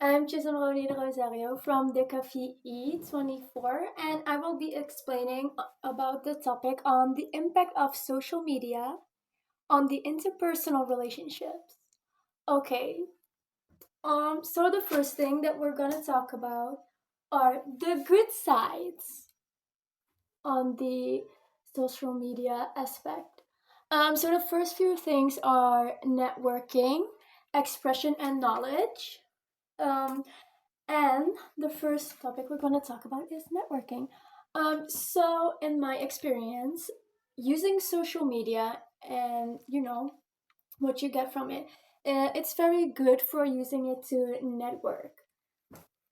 I'm Jason Rosario from the Cafe E24, and I will be explaining about the topic on the impact of social media on the interpersonal relationships. Okay, so the first thing that we're gonna talk about are the good sides on the social media aspect. So the first few things are networking, expression, and knowledge. Um, And the first topic we're going to talk about is networking. So, in my experience, using social media and what you get from it, it's very good for using it to network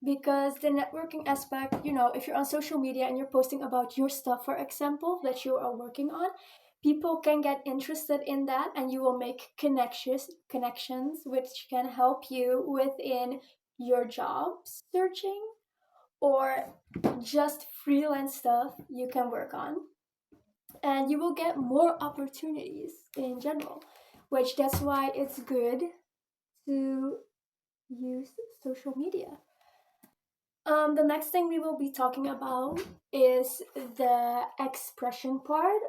because the networking aspect, if you're on social media and you're posting about your stuff, for example, that you are working on, people can get interested in that and you will make connections which can help you within your job searching or just freelance stuff you can work on, and you will get more opportunities in general, which that's why it's good to use social media. The next thing we will be talking about is the expression part.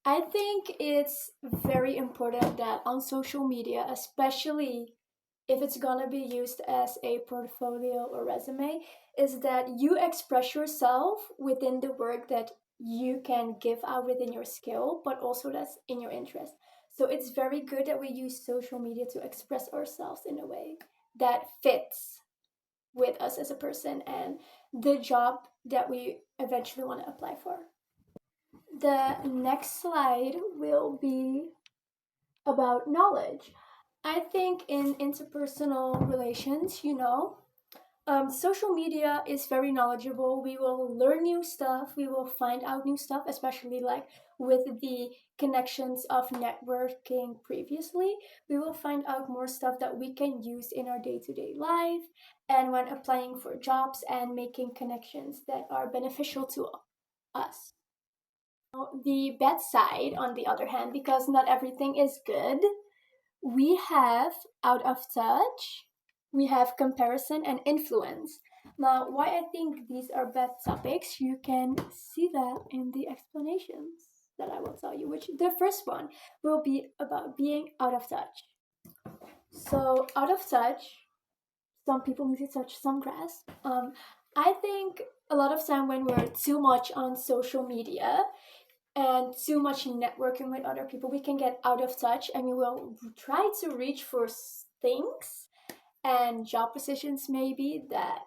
I think it's very important that on social media, especially if it's gonna be used as a portfolio or resume, is that you express yourself within the work that you can give out within your skill, but also that's in your interest. So it's very good that we use social media to express ourselves in a way that fits with us as a person and the job that we eventually want to apply for. The next slide will be about knowledge. I think in interpersonal relations, social media is very knowledgeable. We will learn new stuff. We will find out new stuff, especially like with the connections of networking previously. We will find out more stuff that we can use in our day to day life and when applying for jobs and making connections that are beneficial to us. The bad side, on the other hand, because not everything is good, we have out of touch, we have comparison and influence. Now, why I think these are bad topics, you can see that in the explanations that I will tell you, which the first one will be about being out of touch. So, out of touch, some people need to touch some grass. I think a lot of time when we're too much on social media, and too much networking with other people, we can get out of touch and we will try to reach for things and job positions maybe that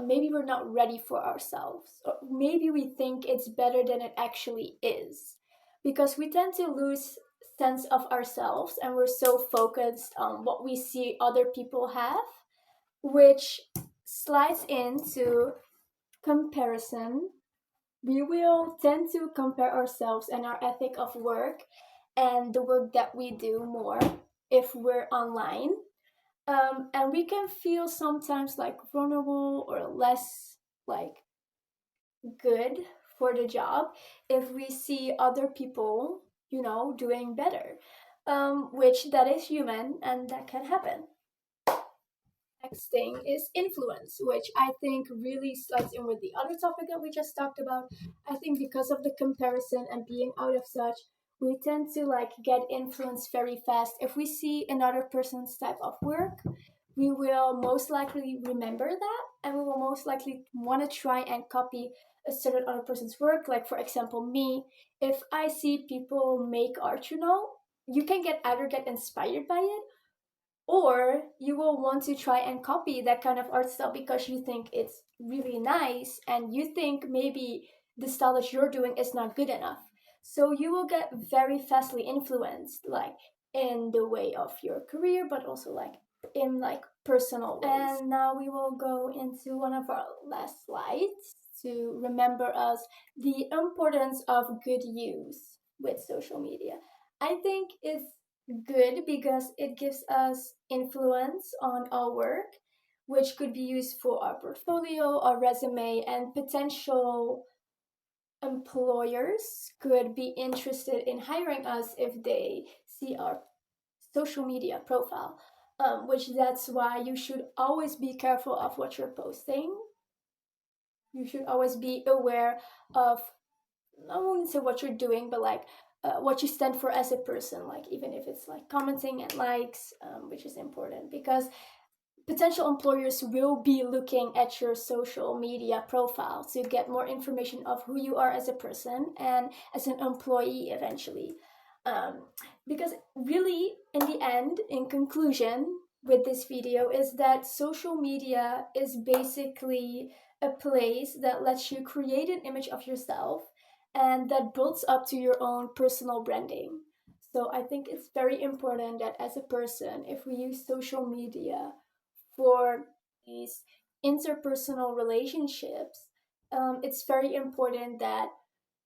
maybe we're not ready for ourselves, or maybe we think it's better than it actually is, because we tend to lose sense of ourselves and we're so focused on what we see other people have, which slides into comparison. We will tend to compare ourselves and our ethic of work and the work that we do more if we're online. And we can feel sometimes like vulnerable or less like good for the job if we see other people, doing better, which that is human and that can happen. Next thing is influence, which I think really slides in with the other topic that we just talked about. I think because of the comparison and being out of touch, we tend to like get influenced very fast. If we see another person's type of work, we will most likely remember that and we will most likely want to try and copy a certain other person's work. Like for example, me, if I see people make art, you can get either get inspired by it, or you will want to try and copy that kind of art style because you think it's really nice and you think maybe the style that you're doing is not good enough. So you will get very fastly influenced, like in the way of your career, but also like in like personal ways. And now we will go into one of our last slides to remember us the importance of good use with social media. I think it's good because it gives us influence on our work, which could be used for our portfolio, our resume, and potential employers could be interested in hiring us if they see our social media profile. which that's why you should always be careful of what you're posting. You should always be aware of, I wouldn't say what you're doing, but like what you stand for as a person, like even if it's like commenting and likes, which is important because potential employers will be looking at your social media profile to get more information of who you are as a person and as an employee eventually. Um, because really, in the end, in conclusion, with this video, is that social media is basically a place that lets you create an image of yourself and that builds up to your own personal branding. So I think it's very important that as a person, if we use social media for these interpersonal relationships, it's very important that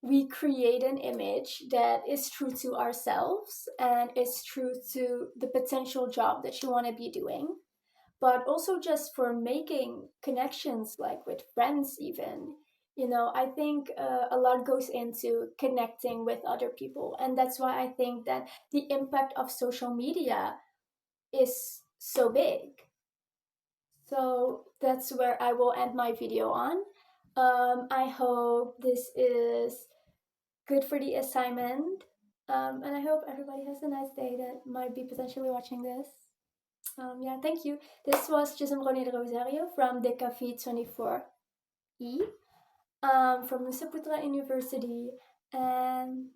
we create an image that is true to ourselves and is true to the potential job that you want to be doing, but also just for making connections, like with friends, even. I think a lot goes into connecting with other people, and that's why I think that the impact of social media is so big. So that's where I will end my video on. I hope this is good for the assignment. And I hope everybody has a nice day that might be potentially watching this. Yeah, thank you. This was Gisem Roni de Rosario from the Cafe 24E, from Nusa Putra University. And